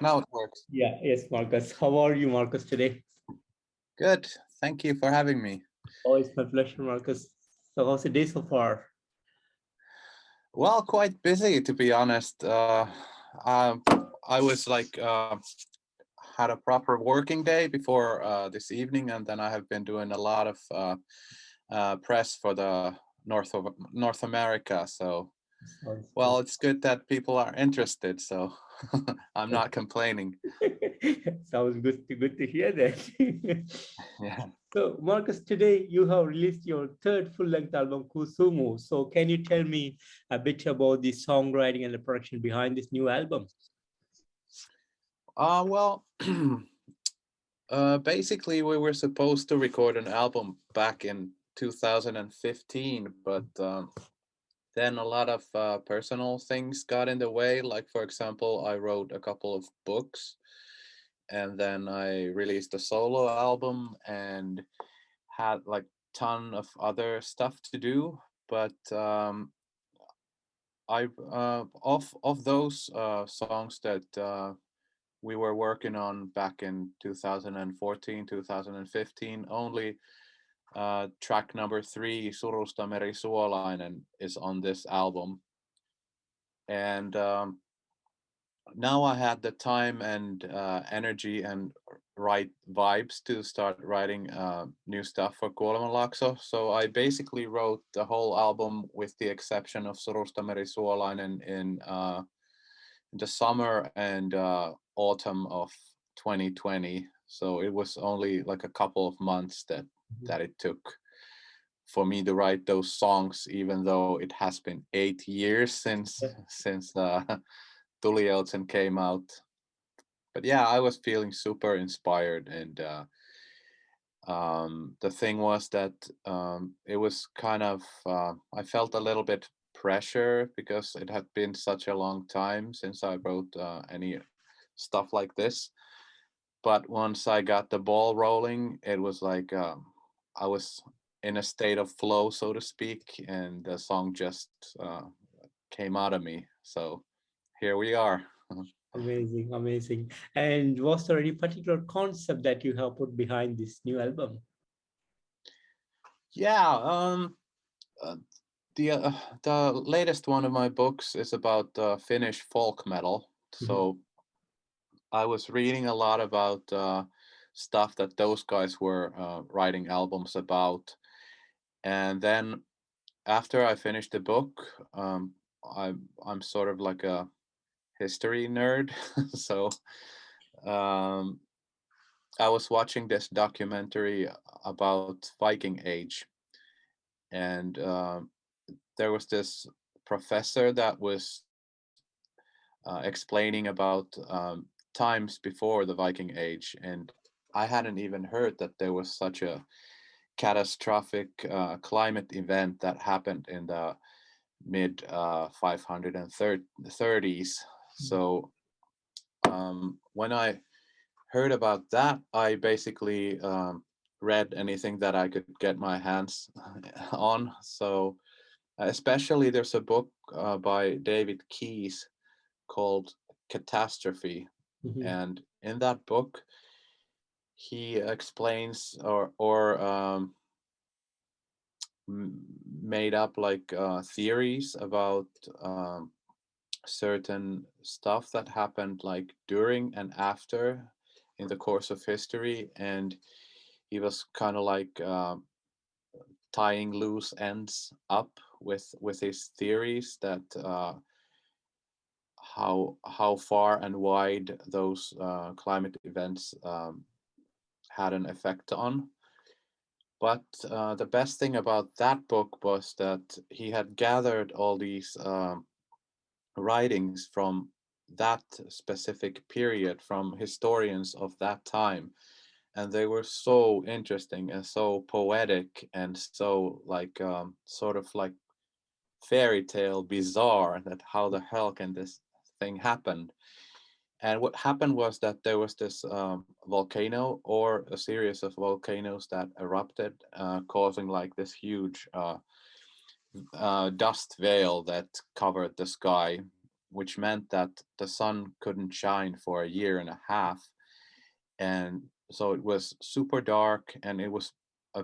Now it works. Yeah, yes, Marcus. How are you, Marcus, today? Good. Thank you for having me. Oh, it's my pleasure, Marcus. So how's the day so far? Well, quite busy to be honest. I was had a proper working day before this evening, and then I have been doing a lot of press for the North America. So, Sounds well, it's good that people are interested. So, I'm good. not complaining. Sounds good to hear that. Yeah. So, Marcus, today you have released your third full-length album, Kuusumu. So, can you tell me a bit about the songwriting and the production behind this new album? Well, basically, we were supposed to record an album back in 2015, but then a lot of personal things got in the way. Like, for example, I wrote a couple of books, and then I released a solo album and had like ton of other stuff to do. But I of those songs that we were working on back in 2014, 2015, only track number 3, Surusta Meri Suolainen, is on this album. And now I had the time and energy and right vibes to start writing new stuff for Kuolemanlaakso. So I basically wrote the whole album with the exception of Surusta Meri Suolainen in the summer and autumn of 2020. So it was only like a couple of months that it took for me to write those songs, even though it has been 8 years since Tulieltsen came out. But yeah, I was feeling super inspired, and the thing was that it was kind of I felt a little bit pressure because it had been such a long time since I wrote any stuff like this. But once I got the ball rolling, it was like I was in a state of flow, so to speak, and the song just came out of me. So here we are. Amazing, amazing. And was there any particular concept that you have put behind this new album? Yeah, uh, the latest one of my books is about Finnish folk metal. So I was reading a lot about stuff that those guys were writing albums about, and then after I finished the book, I'm sort of like a history nerd, so um, I was watching this documentary about Viking Age, and there was this professor that was explaining about times before the Viking Age, and I hadn't even heard that there was such a catastrophic climate event that happened in the mid 530s. So when I heard about that, I basically read anything that I could get my hands on. So especially there's a book by David Keyes called Catastrophe, and in that book he explains or made up like theories about certain stuff that happened like during and after in the course of history, and he was kind of like tying loose ends up with his theories that how far and wide those climate events had an effect on. But the best thing about that book was that he had gathered all these writings from that specific period from historians of that time, and they were so interesting and so poetic and so like sort of like fairy tale bizarre, that how the hell can this thing happen. And what happened was that there was this volcano or a series of volcanoes that erupted, causing like this huge dust veil that covered the sky. which meant that the sun couldn't shine for a year and a half. And so it was super dark, and it was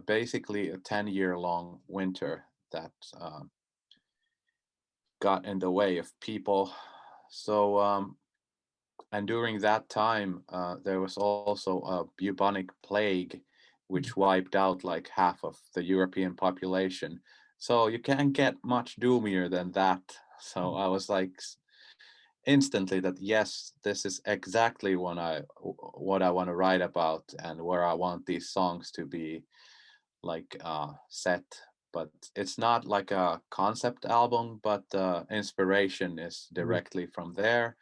basically a 10-year long winter that got in the way of people. So, and during that time, there was also a bubonic plague, which wiped out like half of the European population. So you can't get much doomier than that. So I was like instantly that yes, this is exactly what I want to write about and where I want these songs to be like set. But it's not like a concept album, but the inspiration is directly from there.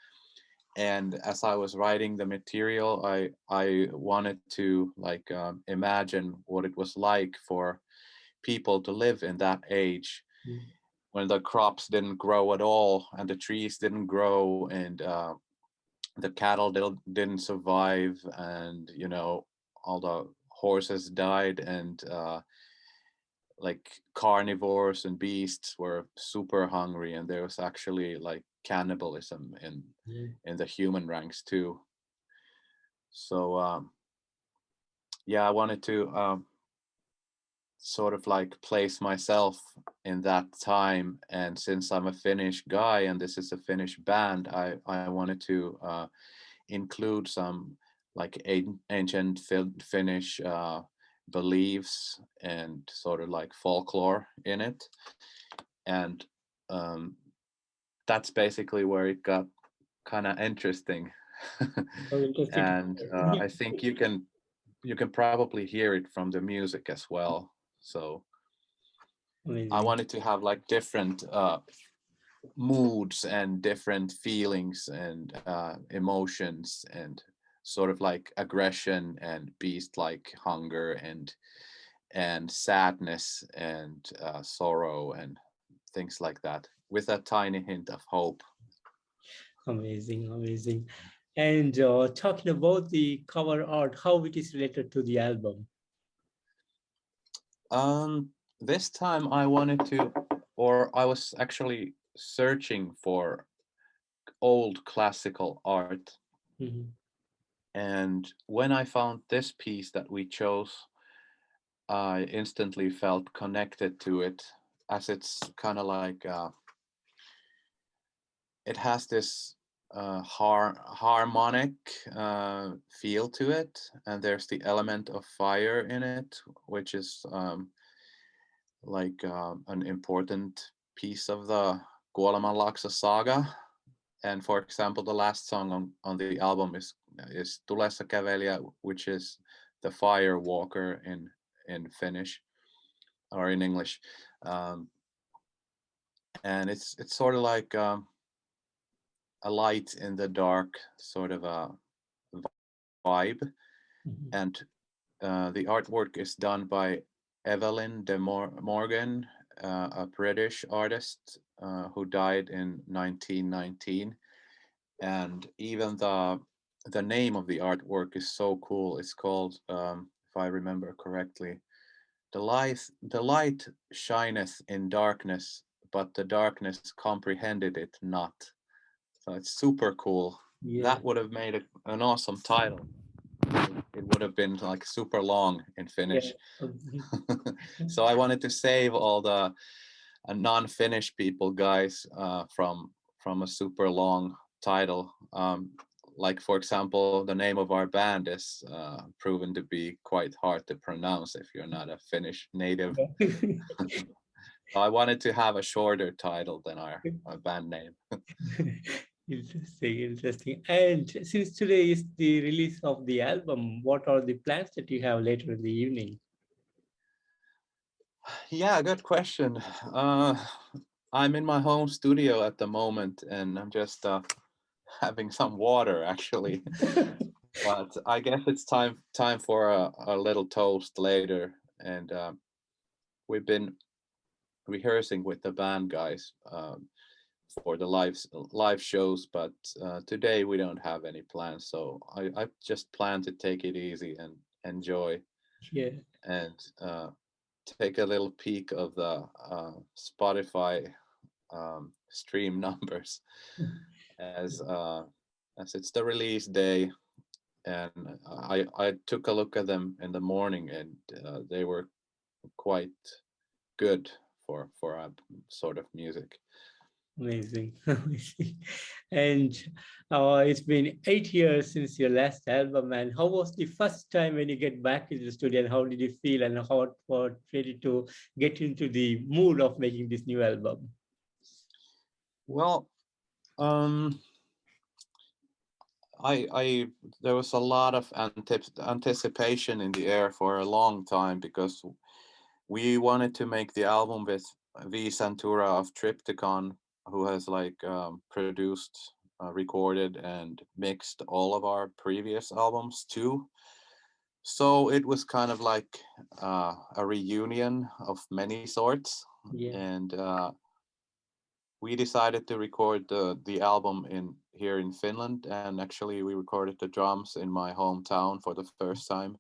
And as I was writing the material, I wanted to like imagine what it was like for people to live in that age when the crops didn't grow at all and the trees didn't grow and the cattle didn't survive, and you know, all the horses died, and like carnivores and beasts were super hungry, and there was actually like cannibalism in the human ranks too. So yeah, I wanted to sort of like place myself in that time, and since I'm a Finnish guy and this is a Finnish band, I wanted to include some like ancient Finnish beliefs and sort of like folklore in it. And that's basically where it got kind of interesting. So interesting. And I think you can probably hear it from the music as well. So I Amazing. wanted to have like different moods and different feelings and emotions, and sort of like aggression and beast like hunger and sadness and sorrow and things like that, with a tiny hint of hope. Amazing, amazing. And talking about the cover art, how it is related to the album? This time I wanted to, or I was actually searching for old classical art. And when I found this piece that we chose, I instantly felt connected to it, as it's kind of like it has this harmonic feel to it, and there's the element of fire in it, which is like an important piece of the Kuolemanlaakso saga. And for example, the last song on the album is Tulessa kävelijä, which is the fire walker in Finnish or in English. And it's sort of like a light in the dark sort of a vibe. And the artwork is done by Evelyn de Morgan, a British artist who died in 1919. And even the name of the artwork is so cool. It's called, if I remember correctly, the light shineth in darkness, but the darkness comprehended it not. So it's super cool. Yeah. That would have made it an awesome title. It would have been like super long in Finnish. Yeah. So I wanted to save all the non-Finnish people, guys, from a super long title. Like for example, the name of our band is proven to be quite hard to pronounce if you're not a Finnish native. I wanted to have a shorter title than our band name. Interesting, interesting. And since today is the release of the album, what are the plans that you have later in the evening? Yeah, good question. I'm in my home studio at the moment, and I'm just having some water actually. But I guess it's time for a little toast later, and we've been rehearsing with the band guys for the live shows, but today we don't have any plans, so I just plan to take it easy and enjoy. Yeah. And take a little peek of the Spotify stream numbers as it's the release day, and I took a look at them in the morning, and they were quite good for a sort of music. Amazing, amazing. And it's been 8 years since your last album. And how was the first time when you get back into the studio, and how did you feel, and how what ready to get into the mood of making this new album? Well, um, I there was a lot of anticipation in the air for a long time because we wanted to make the album with V Santura of Triptychon, who has like produced, recorded, and mixed all of our previous albums too. So it was kind of like a reunion of many sorts, Yeah. and we decided to record the album in here in Finland, and actually we recorded the drums in my hometown for the first time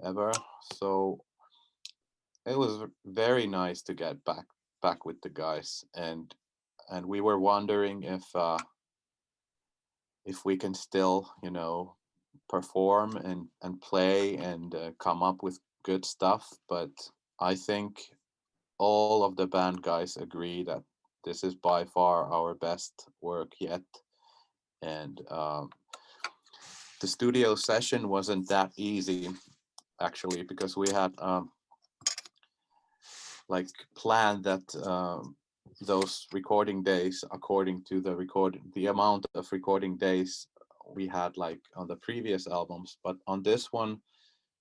ever. So it was very nice to get back with the guys, and we were wondering if we can still, you know, perform and play and come up with good stuff. But I think all of the band guys agree that this is by far our best work yet. And the studio session wasn't that easy actually, because we had like planned that those recording days, according to the amount of recording days we had like on the previous albums. But on this one,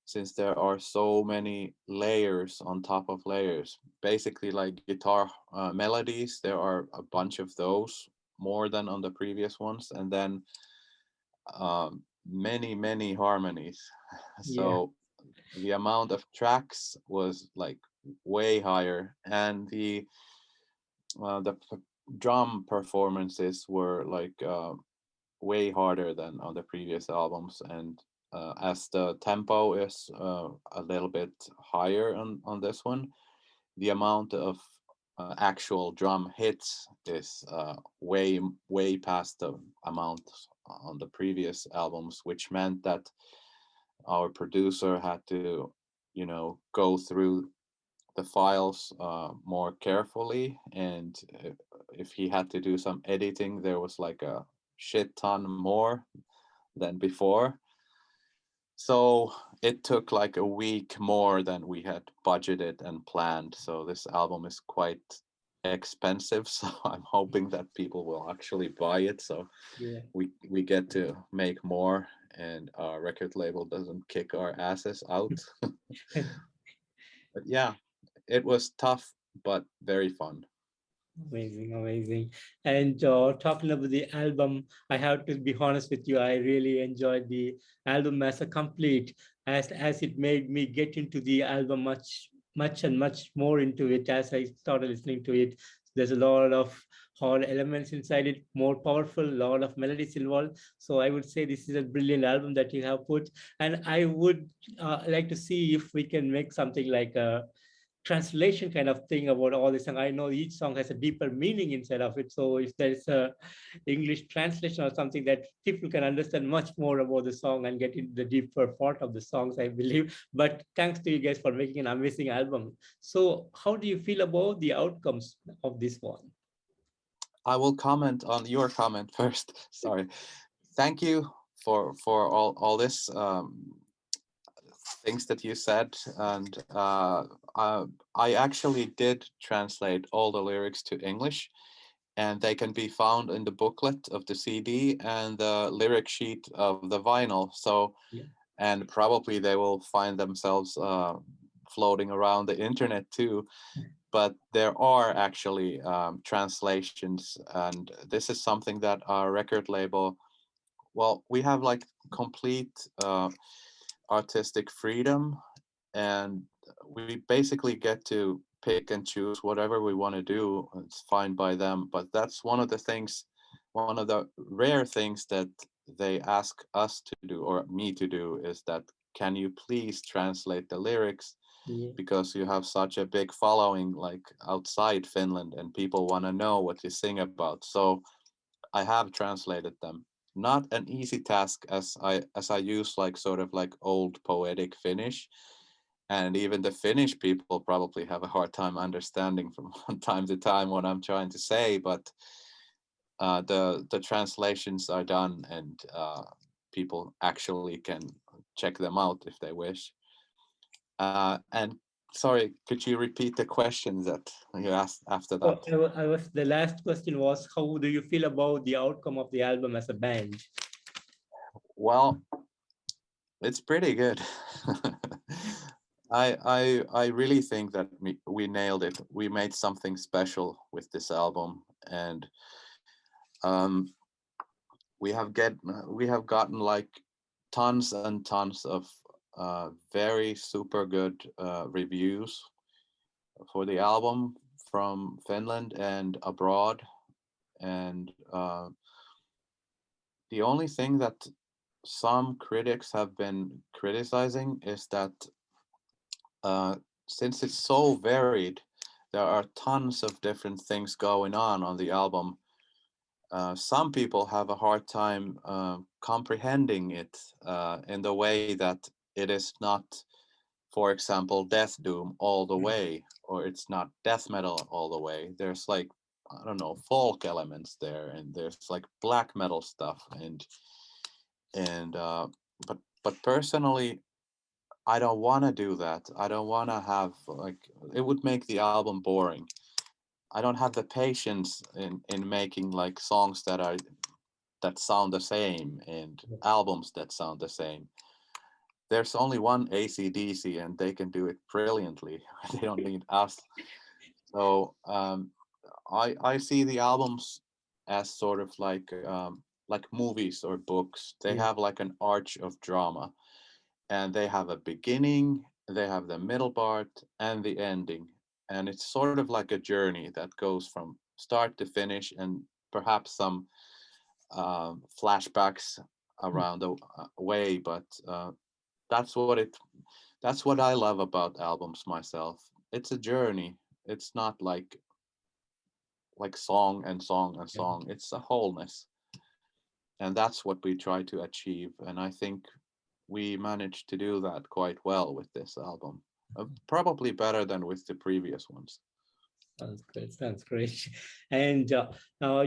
since there are so many layers on top of layers, basically like guitar melodies, there are a bunch of those, more than on the previous ones, and then many harmonies. Yeah. So the amount of tracks was like way higher, and the drum performances were like way harder than on the previous albums. And as the tempo is a little bit higher on this one, the amount of actual drum hits is way past the amount on the previous albums, which meant that our producer had to, you know, go through the files more carefully, and if he had to do some editing, there was like a shit ton more than before. So it took like a week more than we had budgeted and planned. So this album is quite expensive. So I'm hoping that people will actually buy it. So Yeah. we get to make more, and our record label doesn't kick our asses out. But yeah, it was tough but very fun. Amazing, amazing. And talking about the album, I have to be honest with you, I really enjoyed the album as a complete, as it made me get into the album much more into it as I started listening to it. There's a lot of hard elements inside it, more powerful, a lot of melodies involved. So I would say this is a brilliant album that you have put. And I would like to see if we can make something like a translation kind of thing about all this. And I know each song has a deeper meaning inside of it. So if there's a English translation or something that people can understand much more about the song and get into the deeper part of the songs, I believe. But thanks to you guys for making an amazing album. So how do you feel about the outcomes of this one? I will comment on your comment first. Sorry. Thank you for all this things that you said, and I actually did translate all the lyrics to English, and they can be found in the booklet of the CD and the lyric sheet of the vinyl. So, Yeah. and probably they will find themselves floating around the internet too. But there are actually translations, and this is something that our record label, well, we have like complete artistic freedom, and we basically get to pick and choose whatever we want to do. It's fine by them, but that's one of the things, one of the rare things that they ask us to do, or me to do, is that can you please translate the lyrics, Yeah. because you have such a big following like outside Finland, and people want to know what you sing about. So I have translated them. Not an easy task, as I use like sort of like old poetic Finnish, and even the Finnish people probably have a hard time understanding from time to time what I'm trying to say. But the translations are done, and people actually can check them out if they wish. And sorry, could you repeat the questions that you asked after Oh, that? I was the last question was, how do you feel about the outcome of the album as a band? Well, it's pretty good. I really think that we nailed it. We made something special with this album, and um, we have gotten like tons and tons of very super good reviews for the album from Finland and abroad. And the only thing that some critics have been criticizing is that uh, since it's so varied, there are tons of different things going on the album. Some people have a hard time comprehending it in the way that it is not, for example, death doom all the way, or it's not death metal all the way. There's like, I don't know, folk elements there, and there's like black metal stuff, and but personally, I don't want to do that. I don't want to have like, it would make the album boring. I don't have the patience in making like songs that sound the same and albums that sound the same. There's only one AC/DC, and they can do it brilliantly. They don't need us. So I see the albums as sort of like movies or books. They Yeah. have like an arch of drama, and they have a beginning, they have the middle part, and the ending. And it's sort of like a journey that goes from start to finish, and perhaps some flashbacks around the way. But that's what it. That's what I love about albums myself. It's a journey. It's not like song and song and Yeah. song. It's a wholeness, and that's what we try to achieve. And I think we managed to do that quite well with this album. Probably better than with the previous ones. Sounds great. Sounds great. And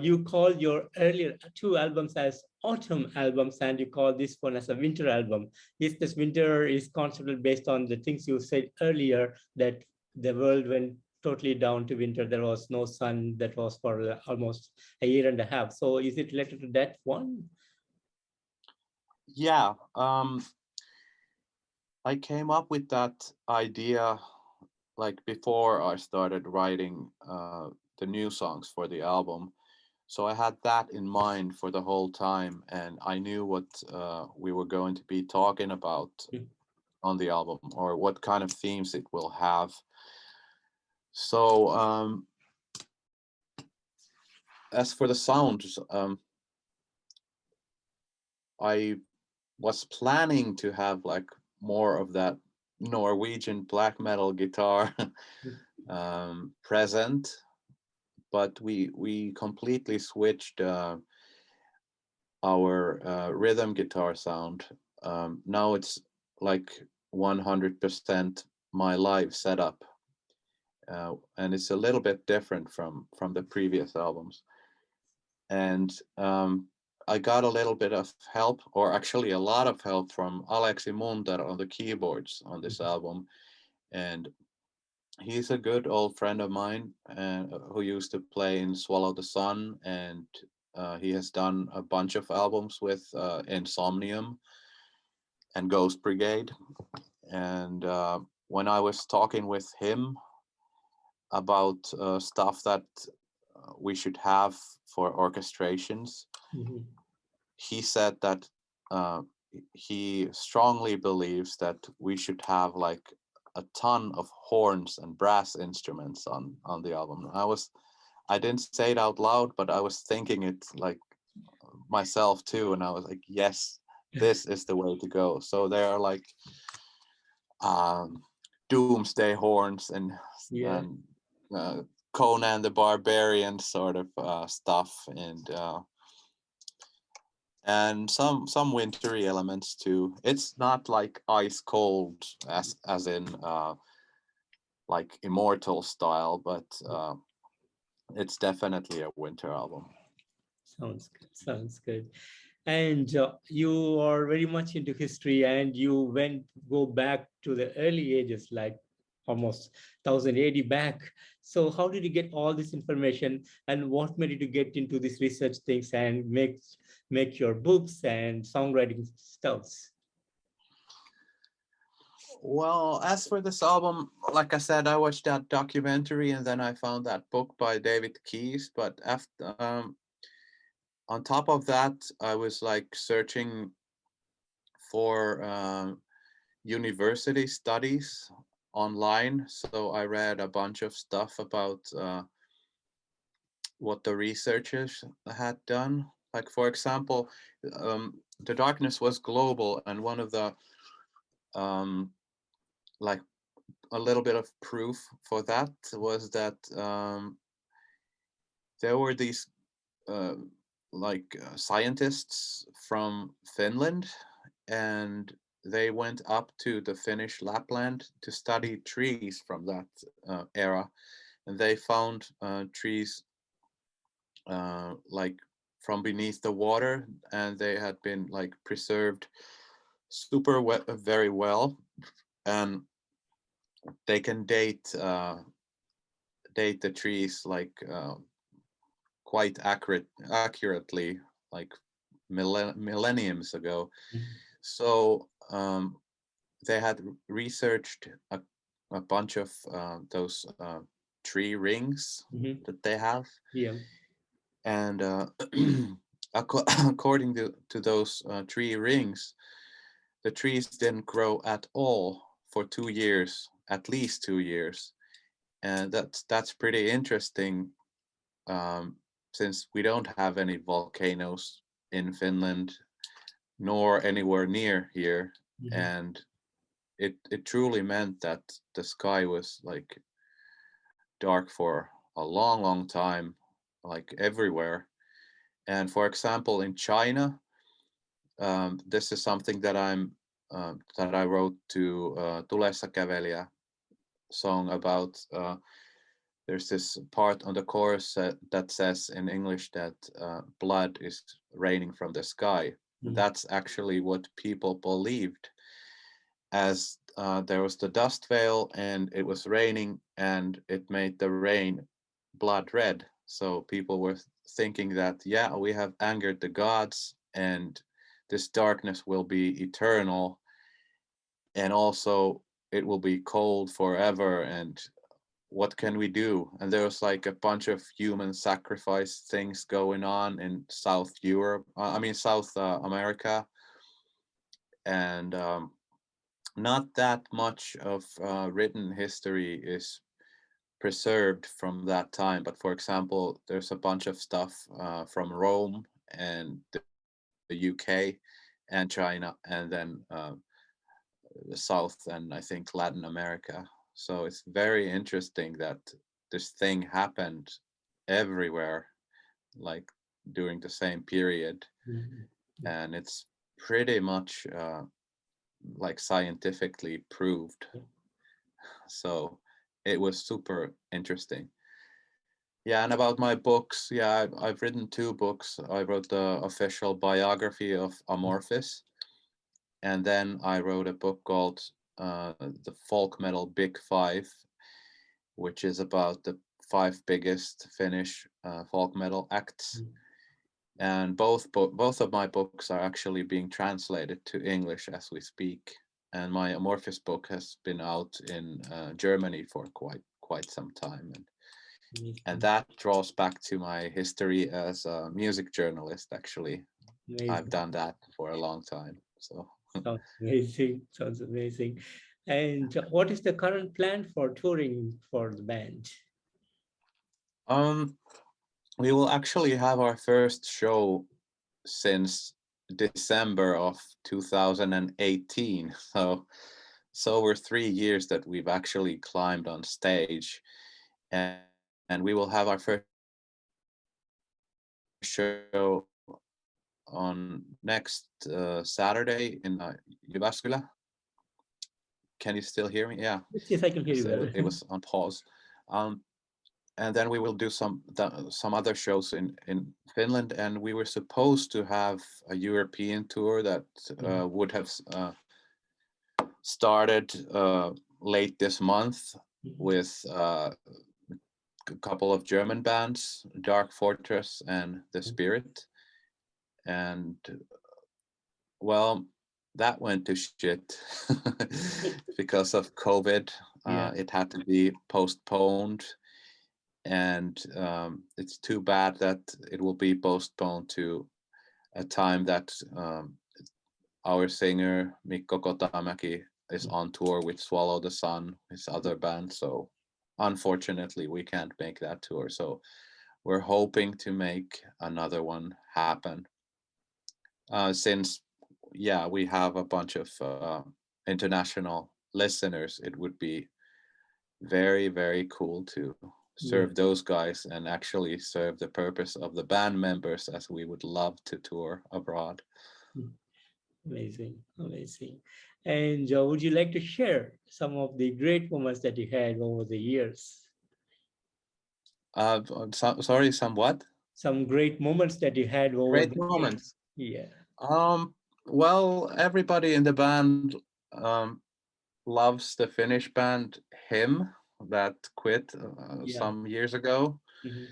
you call your earlier two albums as autumn albums, and you call this one as a winter album. Is this winter is considered based on the things you said earlier that the world went totally down to winter? There was no sun. That was for almost a year and a half. So is it related to that one? Yeah, I came up with that idea like before I started writing the new songs for the album. So I had that in mind for the whole time, and I knew what we were going to be talking about on the album, or what kind of themes it will have. So as for the sounds, I was planning to have like more of that Norwegian black metal guitar present, but we completely switched our rhythm guitar sound. Now it's like 100% my live setup, and it's a little bit different from the previous albums. And I got a little bit of help, or actually a lot of help, from Aleksi Munter on the keyboards on this album, and he's a good old friend of mine who used to play in Swallow the Sun, and he has done a bunch of albums with Insomnium and Ghost Brigade. And when I was talking with him about stuff that we should have for orchestrations, Mhm. he said that uh, he strongly believes that we should have like a ton of horns and brass instruments on the album. I didn't say it out loud, but I was thinking it like myself too, and I was like, yes, this is the way to go. So there are like um, doomsday horns and Yeah. Conan the Barbarian sort of stuff, and some wintry elements too. It's not like ice cold as in like Immortal style, but it's definitely a winter album. Sounds good. Sounds good. And you are very much into history, and you go back to the early ages, like almost 1080 back. So how did you get all this information, and what made you to get into these research things and make your books and songwriting stuffs? Well, as for this album, like I said, I watched that documentary and then I found that book by David Keyes. But after, on top of that, I was like searching for university studies online. So I read a bunch of stuff about what the researchers had done. Like, for example, The Darkness Was Global, and one of the like a little bit of proof for that was that there were these scientists from Finland, and they went up to the Finnish Lapland to study trees from that era, and they found trees like from beneath the water, and they had been like preserved very well, and they can date the trees like quite accurately, like millenniums ago. Mhm. So they had researched a bunch of those tree rings Mhm. that they have, Yeah. and according to those tree rings, the trees didn't grow at all for 2 years, at least 2 years, and that's pretty interesting, um, since we don't have any volcanoes in Finland nor anywhere near here, Mhm. and it truly meant that the sky was like dark for a long time, like everywhere. And for example, in China, this is something that I wrote to Tulessa Kävelijä song about. There's this part on the chorus that says in English that blood is raining from the sky. Mhm. That's actually what people believed, as there was the dust veil and it was raining and it made the rain blood red. So people were thinking that, yeah, we have angered the gods and this darkness will be eternal, and also it will be cold forever, and what can we do? And there was like a bunch of human sacrifice things going on in South Europe, South America, and not that much of written history is preserved from that time. But for example, there's a bunch of stuff from Rome and the UK and China, and then the South and I think Latin America. So it's very interesting that this thing happened everywhere, like during the same period, Mhm. and it's pretty much like scientifically proved. So it was super interesting. Yeah, and about my books, yeah, I've written 2 books. I wrote the official biography of Amorphis, and then I wrote a book called The Folk Metal Big Five, which is about the 5 biggest Finnish folk metal acts. And both of my books are actually being translated to English as we speak. And my Amorphis book has been out in Germany for quite some time, and Amazing. that draws back to my history as a music journalist. Actually, I've Amazing. done that for a long time. So Sounds amazing. Sounds amazing. And what is the current plan for touring for the band? um, we will actually have our first show since December of 2018. So it's over 3 years that we've actually climbed on stage, and we will have our first show on next Saturday in Jyväskylä. Can you still hear me? Yeah, Yes, yes, I can hear you because well. it was on pause. And then we will do some other shows in Finland, and we were supposed to have a European tour that would have started late this month with a couple of German bands, Dark Fortress and The Spirit, and well, that went to shit because of COVID. Yeah. It had to be postponed, and it's too bad that it will be postponed to a time that our singer Mikko Kotamäki is on tour with Swallow the Sun, his other band. So unfortunately, we can't make that tour. So we're hoping to make another one happen. Since, yeah, we have a bunch of international listeners, it would be very, very cool to Yeah. serve those guys and actually serve the purpose of the band members, as we would love to tour abroad. Amazing, amazing. And would you like to share some of the great moments that you had over the years? Sorry, somewhat Some great moments that you had over great the years? moments. Yeah, Well, everybody in the band loves the Finnish band Him that quit yeah. some years ago, Mhm.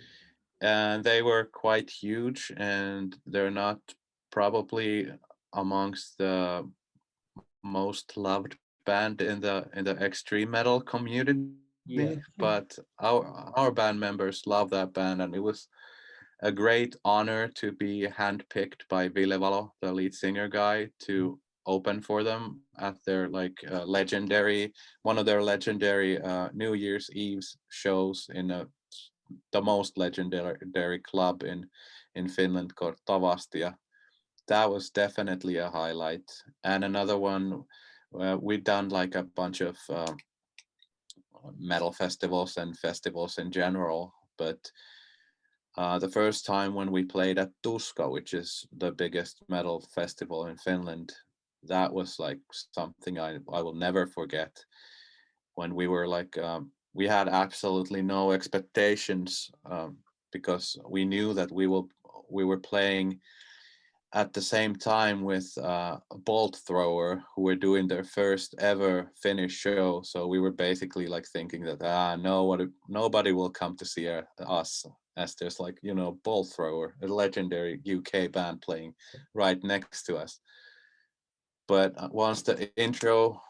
and they were quite huge, and they're not probably amongst the most loved band in the extreme metal community, Yeah. but our band members love that band, and it was a great honor to be handpicked by Ville Valo, the lead singer guy, to open for them at their like legendary one of their legendary New Year's Eve shows in the most legendary club in Finland called Tavastia. That was definitely a highlight. And another one, we've done like a bunch of metal festivals and festivals in general, but the first time when we played at Tuska, which is the biggest metal festival in Finland, that was like something I will never forget. When we were like, we had absolutely no expectations, because we knew that we were playing at the same time with Bolt Thrower, who were doing their first ever Finnish show. So we were basically like thinking that nobody will come to see us, as there's like, you know, Bolt Thrower, a legendary UK band playing right next to us. But once the intro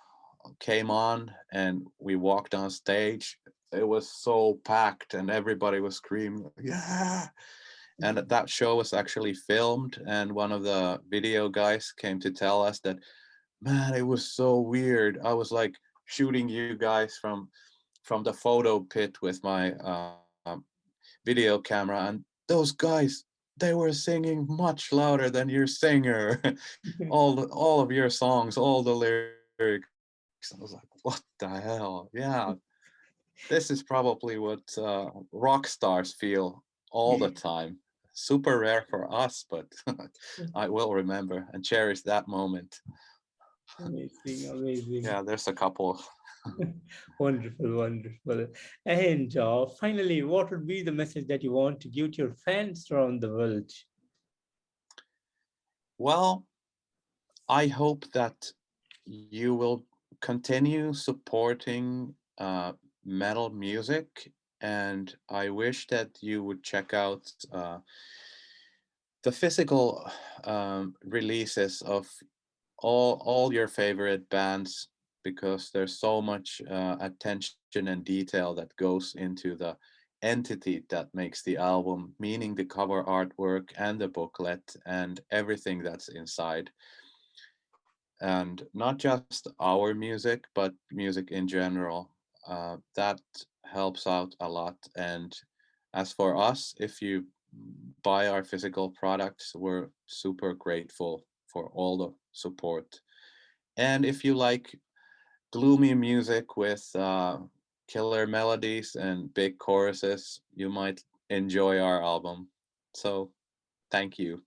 came on and we walked on stage, it was so packed and everybody was screaming, yeah. And that show was actually filmed, and one of the video guys came to tell us that, man, it was so weird. I was like shooting you guys from the photo pit with my video camera, and those guys, they were singing much louder than your singer. All of your songs, all the lyrics. I was like, what the hell? Yeah, this is probably what rock stars feel all the Yeah. time. Super rare for us, but I will remember and cherish that moment. Amazing, amazing. Yeah, there's a couple. Wonderful, wonderful. And finally, what would be the message that you want to give to your fans around the world? Well, I hope that you will continue supporting metal music, and I wish that you would check out the physical releases of all your favorite bands, because there's so much attention and detail that goes into the entity that makes the album, meaning the cover artwork and the booklet and everything that's inside. And not just our music, but music in general. That helps out a lot. And as for us, if you buy our physical products, we're super grateful for all the support. And if you like gloomy music with killer melodies and big choruses, you might enjoy our album. So thank you.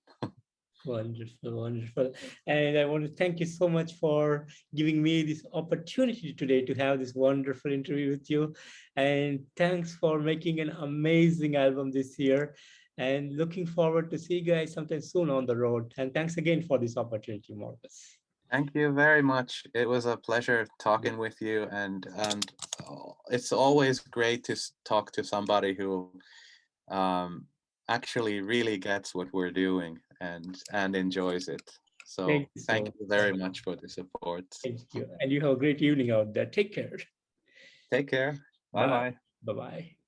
Wonderful, wonderful. And I want to thank you so much for giving me this opportunity today to have this wonderful interview with you. And thanks for making an amazing album this year. And looking forward to see you guys sometime soon on the road. And thanks again for this opportunity, Marcus. Thank you very much. It was a pleasure talking with you, and it's always great to talk to somebody who um, actually really gets what we're doing and enjoys it. Thank So you so thank much. you very much for the support. Thank you. And you have a great evening out there. Take care. Take care. Bye Bye. bye. Bye bye.